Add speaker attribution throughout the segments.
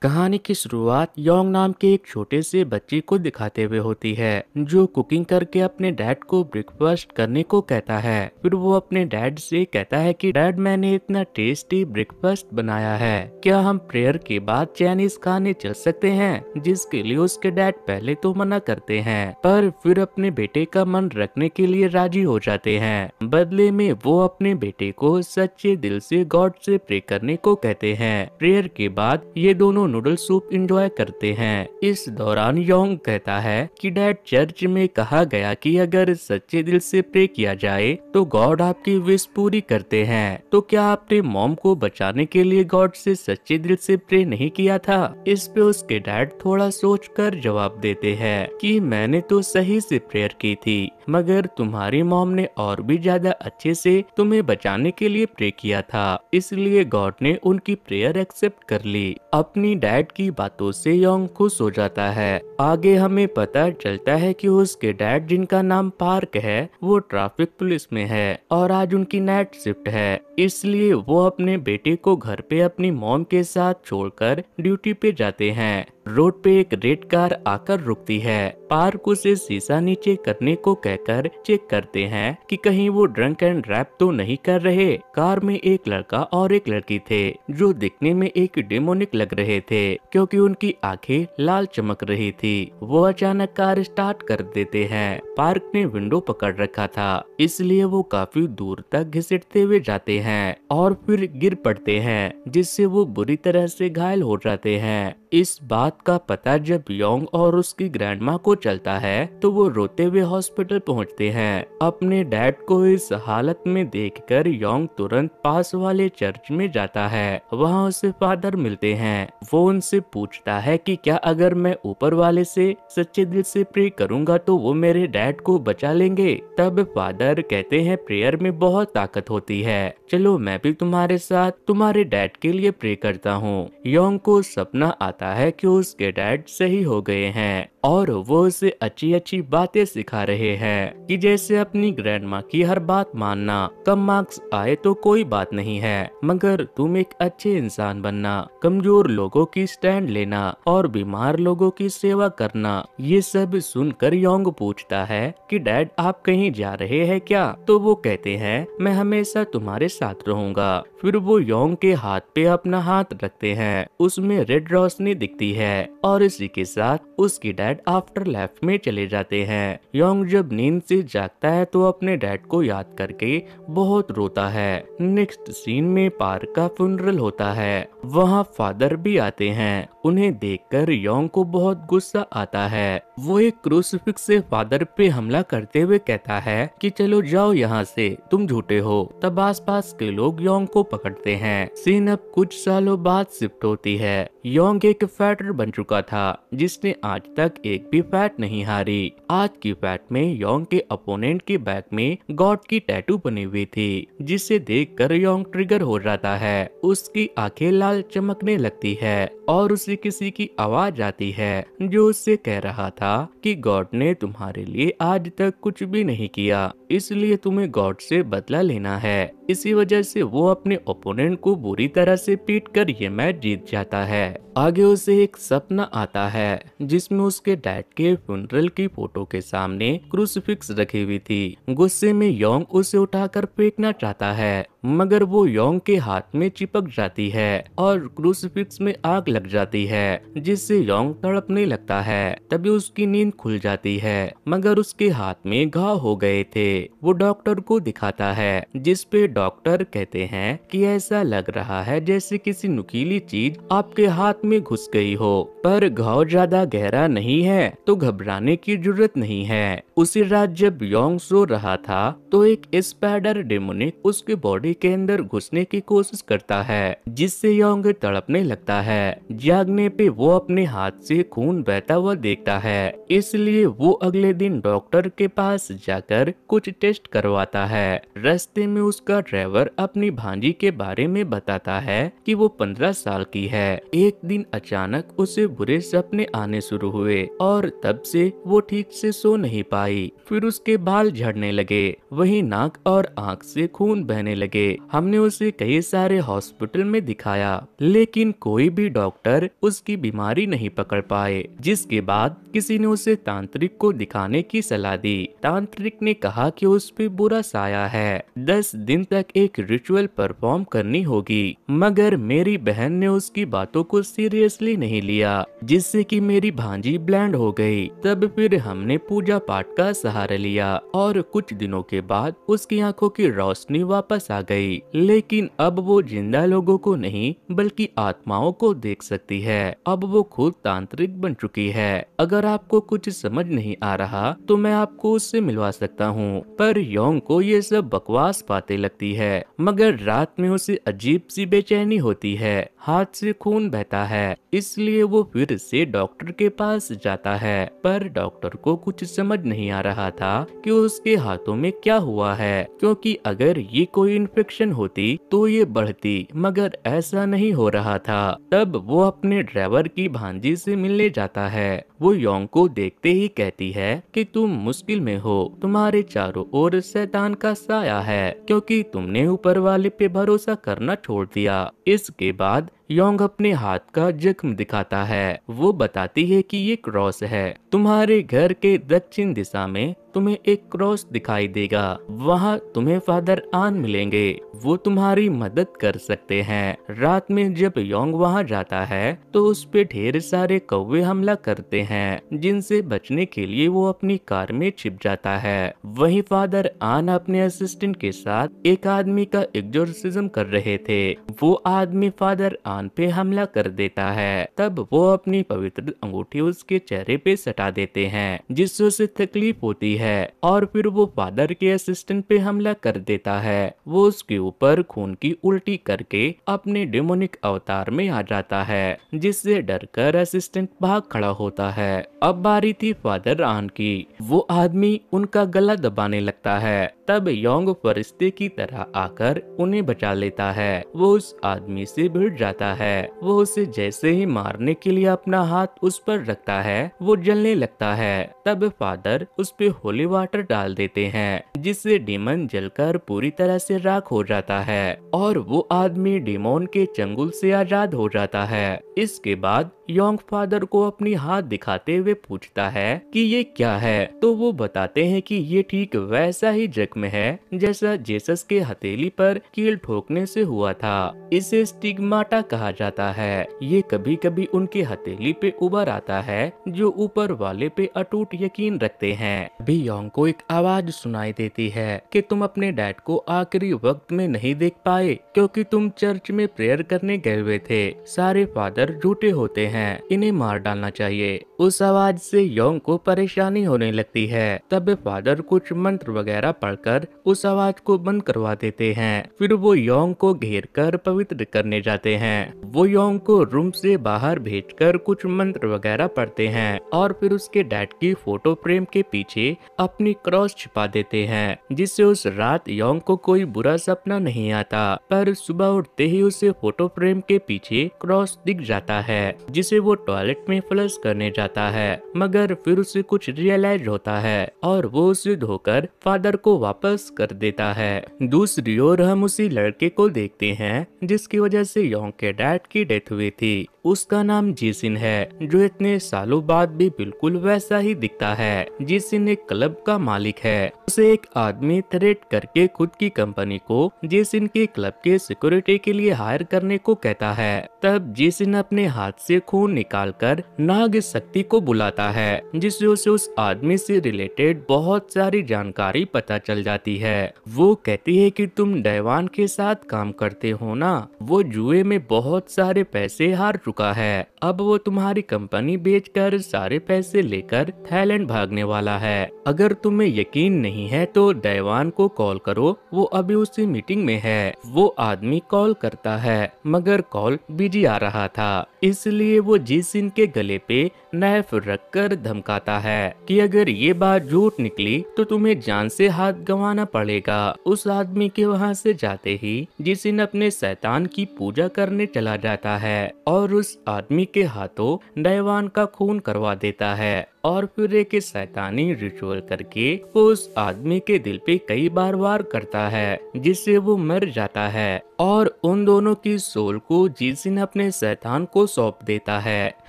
Speaker 1: कहानी की शुरुआत योंग नाम के एक छोटे से बच्चे को दिखाते हुए होती है, जो कुकिंग करके अपने डैड को ब्रेकफास्ट करने को कहता है। फिर वो अपने डैड से कहता है कि डैड, मैंने इतना टेस्टी ब्रेकफास्ट बनाया है, क्या हम प्रेयर के बाद चाइनीज खाने चल सकते हैं? जिसके लिए उसके डैड पहले तो मना करते हैं, पर फिर अपने बेटे का मन रखने के लिए राजी हो जाते हैं। बदले में वो अपने बेटे को सच्चे दिल से गॉड से प्रे करने को कहते हैं। प्रेयर के बाद ये दोनों नूडल सूप एंजॉय करते हैं। इस दौरान योंग कहता है कि डैड, चर्च में कहा गया कि अगर सच्चे दिल से प्रे किया जाए तो गॉड आपकी विश पूरी करते हैं। तो क्या आपने मॉम को बचाने के लिए गॉड से सच्चे दिल से प्रे नहीं किया था? इस पे उसके डैड थोड़ा सोचकर जवाब देते हैं कि मैंने तो सही से प्रेयर की थी, मगर तुम्हारी मॉम ने और भी ज्यादा अच्छे से तुम्हें बचाने के लिए प्रे किया था, इसलिए गॉड ने उनकी प्रेयर एक्सेप्ट कर ली। अपनी डैड की बातों से योंग खुश हो जाता है। आगे हमें पता चलता है कि उसके डैड, जिनका नाम पार्क है, वो ट्रैफिक पुलिस में है और आज उनकी नाइट शिफ्ट है, इसलिए वो अपने बेटे को घर पे अपनी मॉम के साथ छोड़कर ड्यूटी पे जाते हैं। रोड पे एक रेड कार आकर रुकती है। पार्क उसे शीशा नीचे करने को कहकर चेक करते हैं कि कहीं वो ड्रंक एंड ड्राइव तो नहीं कर रहे। कार में एक लड़का और एक लड़की थे, जो दिखने में एक डेमोनिक लग रहे थे क्योंकि उनकी आंखें लाल चमक रही थी। वो अचानक कार स्टार्ट कर देते हैं। पार्क ने विंडो पकड़ रखा था, इसलिए वो काफी दूर तक घसीटते हुए जाते हैं और फिर गिर पड़ते हैं, जिससे वो बुरी तरह से घायल हो जाते हैं। इस बात का पता जब योंग और उसकी ग्रैंडमा को चलता है तो वो रोते हुए हॉस्पिटल पहुंचते हैं। अपने डैड को इस हालत में देखकर योंग तुरंत पास वाले चर्च में जाता है। वहां उसे फादर मिलते हैं। वो उनसे पूछता है कि क्या अगर मैं ऊपर वाले से सच्चे दिल से प्रे करूंगा तो वो मेरे डैड को बचा लेंगे? तब फादर कहते हैं, प्रेयर में बहुत ताकत होती है, चलो मैं भी तुम्हारे साथ तुम्हारे डैड के लिए प्रे करता हूँ। योंग को सपना आता है कि उसके डैड सही हो गए हैं और वो उसे अच्छी अच्छी बातें सिखा रहे हैं कि जैसे अपनी ग्रैंडमा की हर बात मानना, कम मार्क्स आए तो कोई बात नहीं है, मगर तुम एक अच्छे इंसान बनना, कमजोर लोगों की स्टैंड लेना और बीमार लोगों की सेवा करना। ये सब सुनकर योंग पूछता है कि डैड, आप कहीं जा रहे हैं क्या? तो वो कहते हैं, मैं हमेशा तुम्हारे साथ रहूंगा। फिर वो योंग के हाथ पे अपना हाथ रखते हैं। उसमें रेड रोशनी दिखती है और इसी के साथ उसकी डैड आफ्टर लाइफ में चले जाते हैं। योंग जब नींद से जागता है तो अपने डैड को याद करके बहुत रोता है। नेक्स्ट सीन में पार्क का फ्यूनरल होता है। वहाँ फादर भी आते हैं। उन्हें देखकर योंग को बहुत गुस्सा आता है। वो एक क्रूसिफिक्स से फादर पे हमला करते हुए कहता है कि चलो जाओ यहाँ से, तुम झूठे हो। तब आसपास के लोग योंग को पकड़ते हैं। सीन अब कुछ सालों बाद शिफ्ट होती है। योंग एक फाइटर बन चुका था, जिसने आज तक एक भी फाइट नहीं हारी। आज की फाइट में योंग के अपोनेंट के बैक में गॉड की टैटू बनी हुई थी, जिसे देखकर योंग ट्रिगर हो जाता है। उसकी आंखें लाल चमकने लगती है और उसे किसी की आवाज आती है, जो उससे कह रहा था कि गॉड ने तुम्हारे लिए आज तक कुछ भी नहीं किया, इसलिए तुम्हें गॉड से बदला लेना है। इसी वजह से वो अपने ओपोनेंट को बुरी तरह से पीटकर ये मैच जीत जाता है। आगे उसे एक सपना आता है जिसमें उसके डैड के फ्यूनरल की फोटो के सामने क्रूसिफिक्स रखी हुई थी। गुस्से में योंग उसे उठाकर फेंकना चाहता है, मगर वो योंग के हाथ में चिपक जाती है और क्रूसिफिक्स में आग लग जाती है, जिससे योंग तड़पने लगता है। तभी उसकी नींद खुल जाती है, मगर उसके हाथ में घाव हो गए थे। वो डॉक्टर को दिखाता है, जिस पे डॉक्टर कहते हैं कि ऐसा लग रहा है जैसे किसी नुकीली चीज आपके हाथ में घुस गई हो, पर घाव ज्यादा गहरा नहीं है तो घबराने की जरूरत नहीं है। उसी रात जब योंग सो रहा था तो एक स्पाइडर डेमोनिक उसके बॉडी के अंदर घुसने की कोशिश करता है, जिससे योंग तड़पने लगता है। जागने पे वो अपने हाथ से खून बहता हुआ देखता है, इसलिए वो अगले दिन डॉक्टर के पास जाकर कुछ टेस्ट करवाता है। रास्ते में उसका ड्राइवर अपनी भांजी के बारे में बताता है कि वो 15 साल की है। एक दिन अचानक उसे बुरे सपने आने शुरू हुए और तब से वो ठीक से सो नहीं पाई। फिर उसके बाल झड़ने लगे, वहीं नाक और आंख से खून बहने लगे। हमने उसे कई सारे हॉस्पिटल में दिखाया, लेकिन कोई भी डॉक्टर उसकी बीमारी नहीं पकड़ पाए। जिसके बाद किसी ने उसे तांत्रिक को दिखाने की सलाह दी। तांत्रिक ने कहा कि उस पे बुरा साया है, 10 दिन तक एक रिचुअल परफॉर्म करनी होगी। मगर मेरी बहन ने उसकी बातों को सीरियसली नहीं लिया, जिससे कि मेरी भांजी ब्लैंड हो गई। तब फिर हमने पूजा पाठ का सहारा लिया और कुछ दिनों के बाद उसकी आंखों की रोशनी वापस आ गई। लेकिन अब वो जिंदा लोगों को नहीं बल्कि आत्माओं को देख सकती है। अब वो खुद तांत्रिक बन चुकी है। अगर आपको कुछ समझ नहीं आ रहा तो मैं आपको उससे मिलवा सकता हूँ। पर योंग को ये सब बकवास बातें लगती है, मगर रात में उसे अजीब सी बेचैनी होती है, हाथ से खून बहता है। इसलिए वो फिर से डॉक्टर के पास जाता है, पर डॉक्टर को कुछ समझ नहीं आ रहा था कि उसके हाथों में क्या हुआ है, क्योंकि अगर ये कोई इन्फेक्शन होती तो ये बढ़ती, मगर ऐसा नहीं हो रहा था। तब वो अपने ड्राइवर की भांजी से मिलने जाता है। वो योंग को देखते ही कहती है कि तुम मुश्किल में हो, तुम्हारे चारों ओर शैतान का साया है, क्योंकि तुमने ऊपर वाले पे भरोसा करना छोड़ दिया। इसके बाद योंग अपने हाथ का जख्म दिखाता है। वो बताती है कि ये क्रॉस है, तुम्हारे घर के दक्षिण दिशा में तुम्हें एक क्रॉस दिखाई देगा, वहाँ तुम्हें फादर आन मिलेंगे, वो तुम्हारी मदद कर सकते हैं। रात में जब योंग वहाँ जाता है तो उस पे ढेर सारे कौवे हमला करते हैं, जिनसे बचने के लिए वो अपनी कार में छिप जाता है। वहीं फादर आन अपने असिस्टेंट के साथ एक आदमी का एग्जोर्सिज्म कर रहे थे। वो आदमी फादर आन पे हमला कर देता है। तब वो अपनी पवित्र अंगूठी उसके चेहरे पे सटा देते हैं, जिससे उसे तकलीफ होती है और फिर वो फादर के असिस्टेंट पे हमला कर देता है। वो उसके ऊपर खून की उल्टी करके अपने डेमोनिक अवतार में आ जाता है, जिससे डरकर असिस्टेंट भाग खड़ा होता है। अब बारी थी फादर आन की। वो आदमी उनका गला दबाने लगता है। तब योंग फरिश्ते की तरह आकर उन्हें बचा लेता है। वो उस आदमी से भिड़ जाता है। वो उसे जैसे ही मारने के लिए अपना हाथ उस पर रखता है, वो जलने लगता है। तब फादर उस पे होली वाटर डाल देते हैं, जिससे डीमन जलकर पूरी तरह से राख हो जाता है और वो आदमी डीमोन के चंगुल से आजाद हो जाता है। इसके बाद योंग फादर को अपनी हाथ दिखाते हुए पूछता है कि ये क्या है, तो वो बताते हैं कि ये ठीक वैसा ही जख्म है जैसा जेसस के हथेली पर कील ठोकने से हुआ था। इसे स्टिग्माटा कहा जाता है। ये कभी कभी उनके हथेली पे उभर आता है जो ऊपर वाले पे अटूट यकीन रखते हैं। अभी योंग को एक आवाज सुनाई देती है कि तुम अपने डैड को आखिरी वक्त में नहीं देख पाए क्योंकि तुम चर्च में प्रेयर करने गए हुए थे। सारे फादर झूठे होते हैं, इन्हें मार डालना चाहिए। उस आवाज से योंग को परेशानी होने लगती है। तब फादर कुछ मंत्र वगैरह पढ़कर उस आवाज को बंद करवा देते हैं। फिर वो योंग को घेर कर पवित्र करने जाते हैं। वो योंग को रूम से बाहर भेजकर कुछ मंत्र वगैरह पढ़ते हैं और फिर उसके डैड की फोटो फ्रेम के पीछे अपनी क्रॉस छिपा देते हैं, जिससे उस रात योंग को कोई बुरा सपना नहीं आता। पर सुबह उठते ही उसे फोटो फ्रेम के पीछे क्रॉस दिख जाता है, जिसे वो टॉयलेट में फ्लश करने जाता है। मगर फिर उसे कुछ रियलाइज होता है और वो उसे धोकर फादर को वापस कर देता है। दूसरी ओर हम उसी लड़के को देखते हैं जिसकी वजह से योंग के डैड की डेथ हुई थी। उसका नाम जीसिन है, जो इतने सालों बाद भी बिल्कुल वैसा ही दिखता है। जीसिन एक क्लब का मालिक है। उसे एक आदमी थ्रेट करके खुद की कंपनी को जीसिन के क्लब के सिक्योरिटी के लिए हायर करने को कहता है। तब जीसिन अपने हाथ से खून निकालकर नाग शक्ति को बुलाता है, जिससे उसे उस आदमी से रिलेटेड बहुत सारी जानकारी पता चल जाती है। वो कहती है कि तुम डैवान के साथ काम करते हो ना, वो जुए में बहुत सारे पैसे हार चुका है। अब वो तुम्हारी कंपनी बेचकर सारे पैसे लेकर थाईलैंड भागने वाला है। अगर तुम्हें यकीन नहीं है तो डैवान को कॉल करो, वो अभी उसी मीटिंग में है। वो आदमी कॉल करता है मगर कॉल बिजी आ रहा था, इसलिए वो जीसिन के गले पे नाइफ रखकर धमकाता है कि अगर ये बात झूठ निकली तो तुम्हें जान से हाथ गंवाना पड़ेगा। उस आदमी के वहाँ से जाते ही जीसिन अपने शैतान की पूजा करने चला जाता है और उस आदमी के हाथों डायवान का खून करवा देता है और फिर एक शैतानी रिचुअल करके वो उस आदमी के दिल पे कई बार वार करता है जिससे वो मर जाता है और उन दोनों की सोल को जीसिन अपने शैतान को सौंप देता है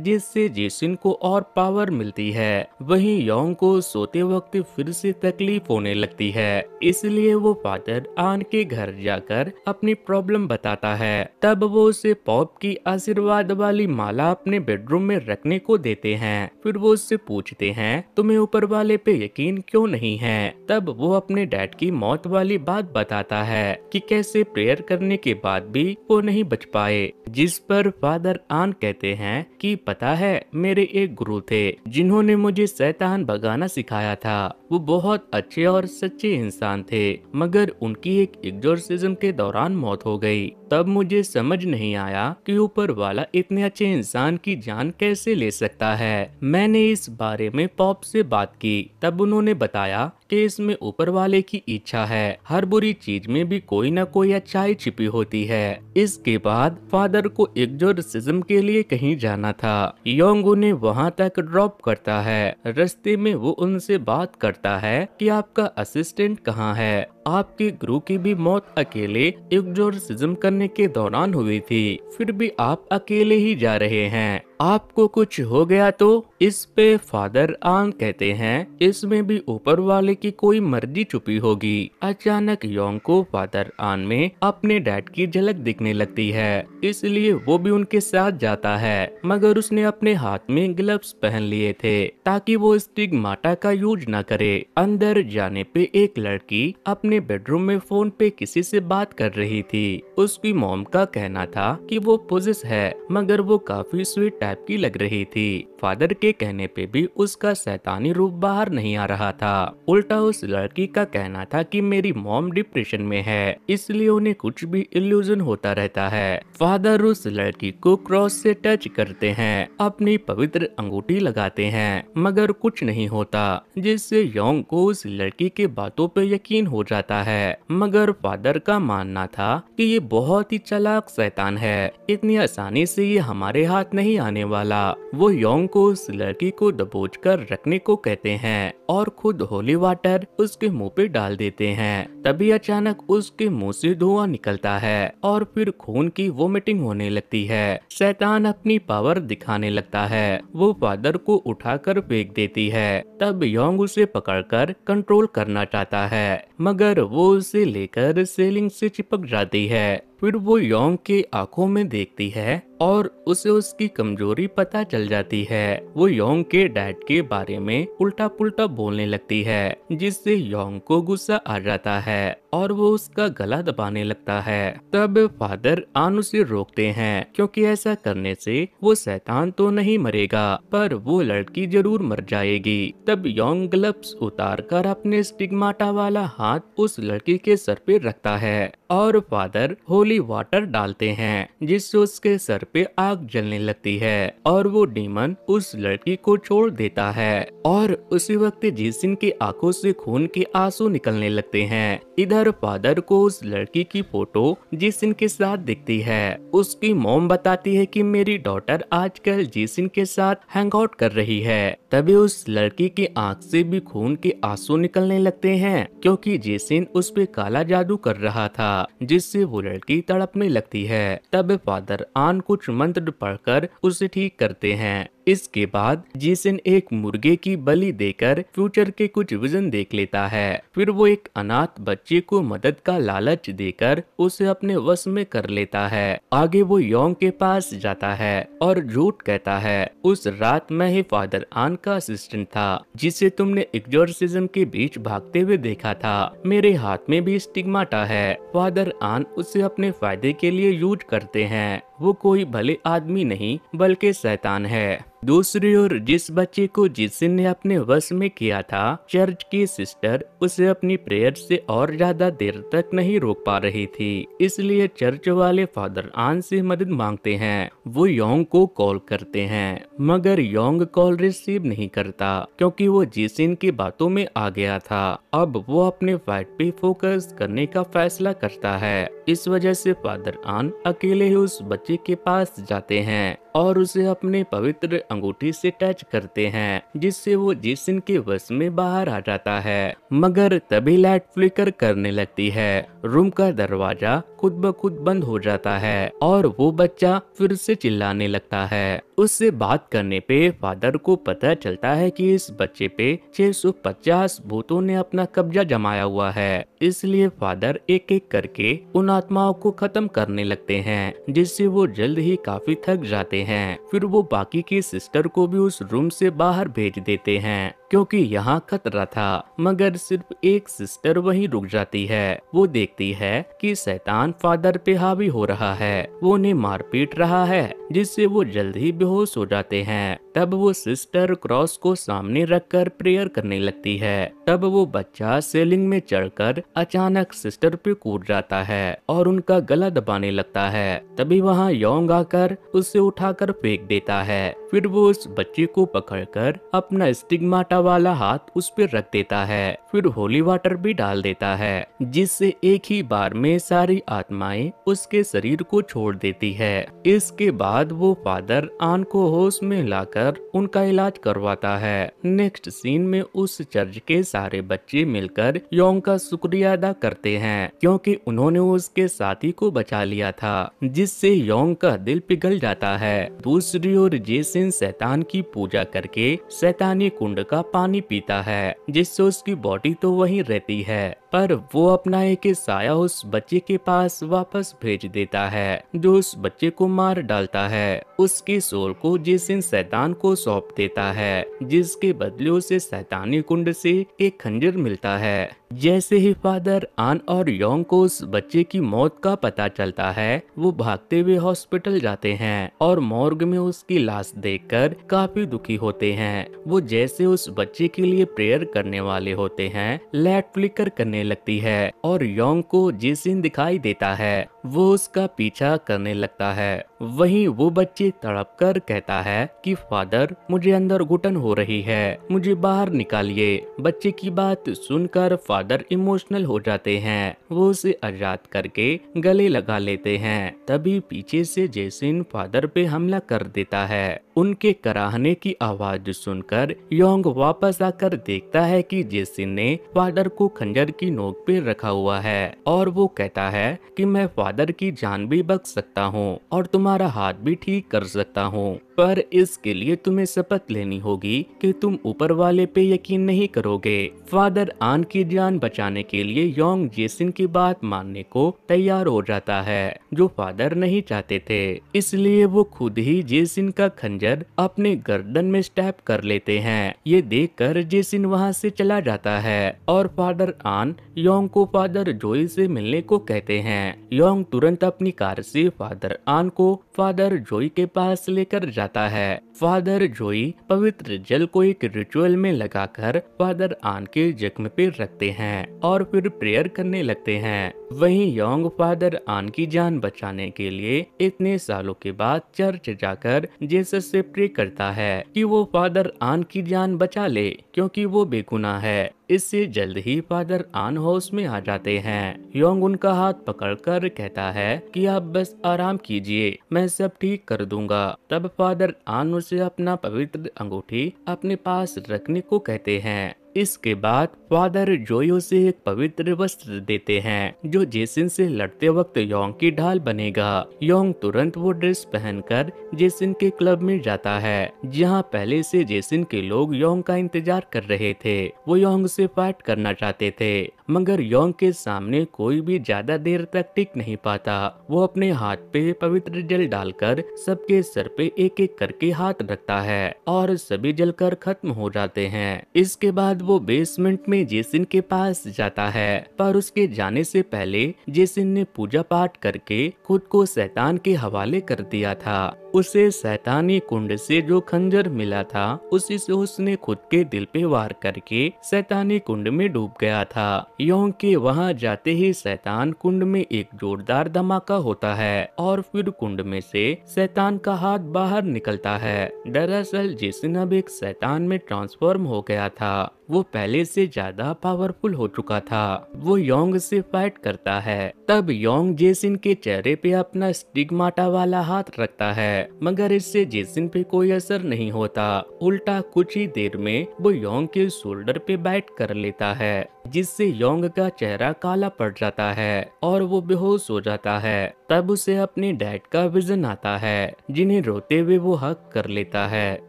Speaker 1: जिससे जीसिन को और पावर मिलती है। वहीं योंग को सोते वक्त फिर से तकलीफ होने लगती है, इसलिए वो फादर आन के घर जाकर अपनी प्रॉब्लम बताता है। तब वो उसे पॉप की आशीर्वाद वाली माला अपने बेडरूम में रखने को देते हैं। फिर वो उससे पूछते हैं तुम्हें ऊपर वाले पे यकीन क्यों नहीं है। तब वो अपने डैड की मौत वाली बात बताता है कि कैसे प्रेयर करने के बाद भी वो नहीं बच पाए, जिस पर फादर आन कहते हैं कि पता है मेरे एक गुरु थे जिन्होंने मुझे शैतान भगाना सिखाया था। वो बहुत अच्छे और सच्चे इंसान थे, मगर उनकी एक एग्जोर्सिज्म के दौरान मौत हो गई। तब मुझे समझ नहीं आया कि ऊपर वाला इतने अच्छे इंसान की जान कैसे ले सकता है। मैंने इस बारे में पॉप से बात की, तब उन्होंने बताया कि इसमें ऊपर वाले की इच्छा है, हर बुरी चीज में भी कोई न कोई अच्छाई छिपी होती है। इसके बाद फादर को एग्जोर्सिज्म के लिए कहीं जाना था। योंग उन्हें वहां तक ड्रॉप करता है। रास्ते में वो उनसे बात करता है कि आपका असिस्टेंट कहाँ है। आपके गुरु की भी मौत अकेले एग्जोर्सिज्म करने के दौरान हुई थी, फिर भी आप अकेले ही जा रहे हैं, आपको कुछ हो गया तो। इस पे फादर आन कहते हैं इसमें भी ऊपर वाले की कोई मर्जी छुपी होगी। अचानक योंग को फादर आन में अपने डैड की झलक दिखने लगती है, इसलिए वो भी उनके साथ जाता है, मगर उसने अपने हाथ में ग्लव्स पहन लिए थे ताकि वो स्टिग्माटा का यूज न करे। अंदर जाने पे एक लड़की अपने बेडरूम में फोन पे किसी से बात कर रही थी। उसकी मॉम का कहना था कि वो पोजेस है, मगर वो काफी स्वीट टाइप की लग रही थी। फादर के कहने पे भी उसका शैतानी रूप बाहर नहीं आ रहा था। उल्टा उस लड़की का कहना था कि मेरी मॉम डिप्रेशन में है, इसलिए उन्हें कुछ भी इल्यूजन होता रहता है। फादर उस लड़की को क्रॉस से टच करते हैं, अपनी पवित्र अंगूठी लगाते हैं, मगर कुछ नहीं होता, जिससे योंग को उस लड़की के बातों पे यकीन हो जाता है। मगर फादर का मानना था कि ये बहुत ही चालाक शैतान है, इतनी आसानी से ये हमारे हाथ नहीं आने वाला। वो योंग को उस लड़की को दबोच कर रखने को कहते हैं और खुद होली वाटर उसके मुंह पे डाल देते हैं। तभी अचानक उसके मुंह से धुआं निकलता है और फिर खून की वोमिटिंग होने लगती है। शैतान अपनी पावर दिखाने लगता है। वो फादर को उठाकर फेंक देती है। तब योंग उसे पकड़कर कंट्रोल करना चाहता है, मगर वो उसे लेकर सेलिंग से चिपक जाती है। फिर वो योंग के आंखों में देखती है और उसे उसकी कमजोरी पता चल जाती है। वो योंग के डैड के बारे में उल्टा पुल्टा बोलने लगती है, जिससे योंग को गुस्सा आ जाता है और वो उसका गला दबाने लगता है। तब फादर आन उसे रोकते हैं, क्योंकि ऐसा करने से वो शैतान तो नहीं मरेगा, पर वो लड़की जरूर मर जाएगी। तब योंग ग्लव्स उतारकर अपने स्टिग्माटा वाला हाथ उस लड़की के सर पे रखता है और फादर होली वाटर डालते हैं, जिससे उसके सर पे आग जलने लगती है और वो डीमन उस लड़की को छोड़ देता है। और उसी वक्त जीसिन की आंखों से खून के आंसू निकलने लगते हैं। इधर फादर को उस लड़की की फोटो जीसिन के साथ दिखती है। उसकी मॉम बताती है कि मेरी डॉटर आजकल जीसिन के साथ हैंग आउट कर रही है। तभी उस लड़की की आंख से भी खून के आंसू निकलने लगते हैं, क्योंकि जीसिन उस पे काला जादू कर रहा था, जिससे वो लड़की तड़पने लगती है। तब फादर आन कुछ मंत्र पढ़कर उसे ठीक करते हैं। इसके बाद जीसन एक मुर्गे की बलि देकर फ्यूचर के कुछ विजन देख लेता है। फिर वो एक अनाथ बच्चे को मदद का लालच देकर उसे अपने वश में कर लेता है। आगे वो योंग के पास जाता है और झूठ कहता है, उस रात मैं ही फादर आन का असिस्टेंट था, जिसे तुमने एग्जोर्सिज्म के बीच भागते हुए देखा था। मेरे हाथ में भी स्टिग्माटा है। फादर आन उसे अपने फायदे के लिए यूज करते हैं। वो कोई भले आदमी नहीं बल्कि शैतान है। दूसरी ओर जिस बच्चे को जीसन ने अपने वश में किया था, चर्च की सिस्टर उसे अपनी प्रेयर से और ज्यादा देर तक नहीं रोक पा रही थी, इसलिए चर्च वाले फादर आन से मदद मांगते हैं। वो योंग को कॉल करते हैं, मगर योंग कॉल रिसीव नहीं करता, क्योंकि वो जीसन की बातों में आ गया था। अब वो अपने फाइट पे फोकस करने का फैसला करता है। इस वजह से फादर आन अकेले ही उस बच्चे के पास जाते हैं। और उसे अपने पवित्र अंगूठी से टच करते हैं, जिससे वो जेसन के वश में बाहर आ जाता है। मगर तभी लाइट फ्लिकर करने लगती है, रूम का दरवाजा खुद ब खुद बंद हो जाता है और वो बच्चा फिर से चिल्लाने लगता है। उससे बात करने पे फादर को पता चलता है कि इस बच्चे पे 650 भूतों ने अपना कब्जा जमाया हुआ है। इसलिए फादर एक एक करके उन आत्माओं को खत्म करने लगते हैं, जिससे वो जल्द ही काफी थक जाते हैं। फिर वो बाकी की सिस्टर को भी उस रूम से बाहर भेज देते हैं, क्योंकि यहाँ खतरा था। मगर सिर्फ एक सिस्टर वहीं रुक जाती है। वो देखती है कि शैतान फादर पे हावी हो रहा है, वो उन्हें मार पीट रहा है, जिससे वो जल्द ही बेहोश हो जाते हैं। तब वो सिस्टर क्रॉस को सामने रखकर प्रेयर करने लगती है। तब वो बच्चा सेलिंग में चढ़कर अचानक सिस्टर पे कूद जाता है और उनका गला दबाने लगता है। तभी वहाँ योंग आकर उसे उठाकर फेंक देता है। फिर वो उस बच्चे को पकड़कर अपना स्टिग्माटा वाला हाथ उस पर रख देता है। फिर होली वाटर भी डाल देता है, जिससे एक ही बार में सारी आत्माएं उसके शरीर को छोड़ देती है। इसके बाद वो फादर आन को होश में लाकर उनका इलाज करवाता है। नेक्स्ट सीन में उस चर्च के सारे बच्चे मिलकर योंग का शुक्रिया अदा करते हैं, क्योंकि उन्होंने उसके साथी को बचा लिया था, जिससे योंग का दिल पिघल जाता है। दूसरी ओर जेसन शैतान की पूजा करके शैतानी कुंड का पानी पीता है, जिससे उसकी बॉडी तो वहीं रहती है, पर वो अपना एक साया उस बच्चे के पास वापस भेज देता है, जो उस बच्चे को मार डालता है। उसकी सोल को जेसन शैतान को सौंप देता है, जिसके बदले उसे शैतानी कुंड से एक खंजर मिलता है। जैसे ही फादर आन और योंग को उस बच्चे की मौत का पता चलता है, वो भागते हुए हॉस्पिटल जाते हैं और मॉर्ग में उसकी लाश देखकर काफी दुखी होते हैं। वो जैसे उस बच्चे के लिए प्रेयर करने वाले होते हैं, लाइट फ्लिकर करने लगती है और योंग को जेसन दिखाई देता है। वो उसका पीछा करने लगता है। वहीं वो बच्चे तड़प कर कहता है कि फादर, मुझे अंदर घुटन हो रही है, मुझे बाहर निकालिए। बच्चे की बात सुनकर फादर इमोशनल हो जाते हैं। वो उसे आजाद करके गले लगा लेते हैं। तभी पीछे से जेसन फादर पे हमला कर देता है। उनके कराहने की आवाज सुनकर योंग वापस आकर देखता है कि जेसन ने फादर को खंजर की नोक पे रखा हुआ है और वो कहता है कि मैं फादर की जान भी बख्श सकता हूँ और तुम्हारा हाथ भी ठीक कर सकता हूँ, पर इसके लिए तुम्हें शपथ लेनी होगी कि तुम ऊपर वाले पे यकीन नहीं करोगे। फादर आन की जान बचाने के लिए योंग जेसन की बात मानने को तैयार हो जाता है, जो फादर नहीं चाहते थे। इसलिए वो खुद ही जेसन का खंजर अपने गर्दन में स्टैब कर लेते हैं। ये देखकर जेसन वहाँ से चला जाता है और फादर आन योंग को फादर जोई से मिलने को कहते हैं। योंग तुरंत अपनी कार से फादर आन को फादर जोई के पास लेकर जाता है। फादर जोई पवित्र जल को एक रिचुअल में लगाकर फादर आन के जख्म पे रखते हैं और फिर प्रेयर करने लगते हैं। वहीं योंग फादर आन की जान बचाने के लिए इतने सालों के बाद चर्च जाकर जीसस से प्रे करता है कि वो फादर आन की जान बचा ले, क्योंकि वो बेगुनाह है। इससे जल्द ही फादर आन होश में आ जाते हैं। योंग उनका हाथ पकड़कर कहता है कि आप बस आराम कीजिए, मैं सब ठीक कर दूंगा। तब फादर आन उसे अपना पवित्र अंगूठी अपने पास रखने को कहते हैं। इसके बाद फादर जोई उसे एक पवित्र वस्त्र देते हैं, जो जेसन से लड़ते वक्त योंग की ढाल बनेगा। योंग तुरंत वो ड्रेस पहनकर जेसन के क्लब में जाता है, जहां पहले से जेसन के लोग योंग का इंतजार कर रहे थे। वो योंग से फाइट करना चाहते थे, मगर योंग के सामने कोई भी ज्यादा देर तक टिक नहीं पाता। वो अपने हाथ पे पवित्र जल डालकर सबके सर पे एक एक करके हाथ रखता है और सभी जलकर खत्म हो जाते हैं। इसके बाद वो बेसमेंट में जेसन के पास जाता है, पर उसके जाने से पहले जेसन ने पूजा पाठ करके खुद को शैतान के हवाले कर दिया था। उसे शैतानी कुंड से जो खंजर मिला था, उसी से उसने खुद के दिल पे वार करके शैतानी कुंड में डूब गया था। योंग के वहां जाते ही शैतान कुंड में एक जोरदार धमाका होता है और फिर कुंड में से शैतान का हाथ बाहर निकलता है। दरअसल जेसन अब एक शैतान में ट्रांसफॉर्म हो गया था। वो पहले से ज्यादा पावरफुल हो चुका था। वो योंग से फाइट करता है। तब योंग जेसन के चेहरे पे अपना स्टिग्माटा वाला हाथ रखता है मगर इससे जेसिन पे कोई असर नहीं होता। उल्टा कुछ ही देर में वो योंग के शोल्डर पे बैठ कर लेता है, जिससे योंग का चेहरा काला पड़ जाता है और वो बेहोश हो जाता है। तब उसे अपने डैड का विजन आता है, जिन्हें रोते हुए वो हक कर लेता है।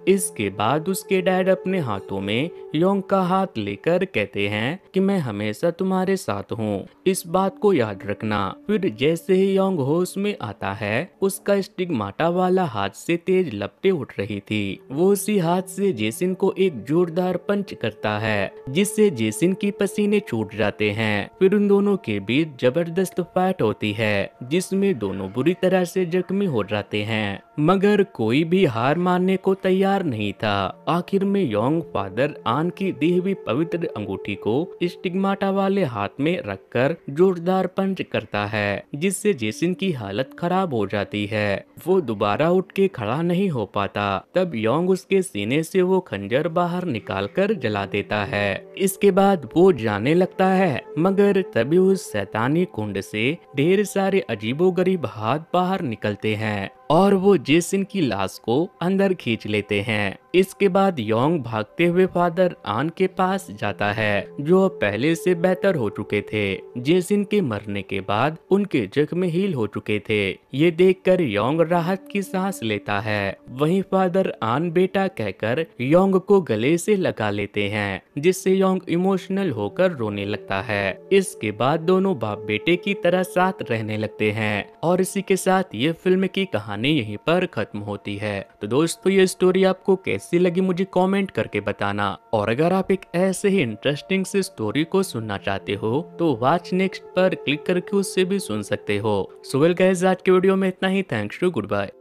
Speaker 1: इसके बाद उसके डैड अपने हाथों में योंग का हाथ लेकर कहते हैं कि मैं हमेशा तुम्हारे साथ हूँ, इस बात को याद रखना। फिर जैसे ही योंग होश में आता है, उसका स्टिग्माटा वाला हाथ से तेज लपटें उठ रही थी। वो उसी हाथ से जेसिन को एक जोरदार पंच करता है, जिससे जेसिन की पसीने छूट जाते हैं। फिर उन दोनों के बीच जबरदस्त फाइट होती है, जिसमें दोनों बुरी तरह से जख्मी हो जाते हैं, मगर कोई भी हार मानने को तैयार नहीं था। आखिर में योंग फादर आन की दी हुई पवित्र अंगूठी को स्टिग्माटा वाले हाथ में रखकर जोरदार पंच करता है, जिससे जेसिन की हालत खराब हो जाती है। वो दोबारा उठ के खड़ा नहीं हो पाता। तब योंग उसके सीने से वो खंजर बाहर निकाल कर जला देता है। इसके बाद वो जाने लगता है, मगर तभी उस शैतानी कुंड से ढेर सारे अजीबोगरीब हाथ बाहर निकलते हैं और वो जेसिन की लाश को अंदर खींच लेते हैं। इसके बाद योंग भागते हुए फादर आन के पास जाता है, जो पहले से बेहतर हो चुके थे। जेसिन के मरने के बाद उनके जख्म हील हो चुके थे। ये देखकर योंग राहत की सांस लेता है। वहीं फादर आन बेटा कहकर योंग को गले से लगा लेते हैं, जिससे योंग इमोशनल होकर रोने लगता है। इसके बाद दोनों बाप बेटे की तरह साथ रहने लगते हैं और इसी के साथ ये फिल्म की कहानी यहीं पर खत्म होती है। तो दोस्तों, ये स्टोरी आपको कैसी लगी मुझे कमेंट करके बताना, और अगर आप एक ऐसे ही इंटरेस्टिंग सी स्टोरी को सुनना चाहते हो तो वॉच नेक्स्ट पर क्लिक करके उससे भी सुन सकते हो। सो वेल गाइस, आज के वीडियो में इतना ही। Thanks to, good bye.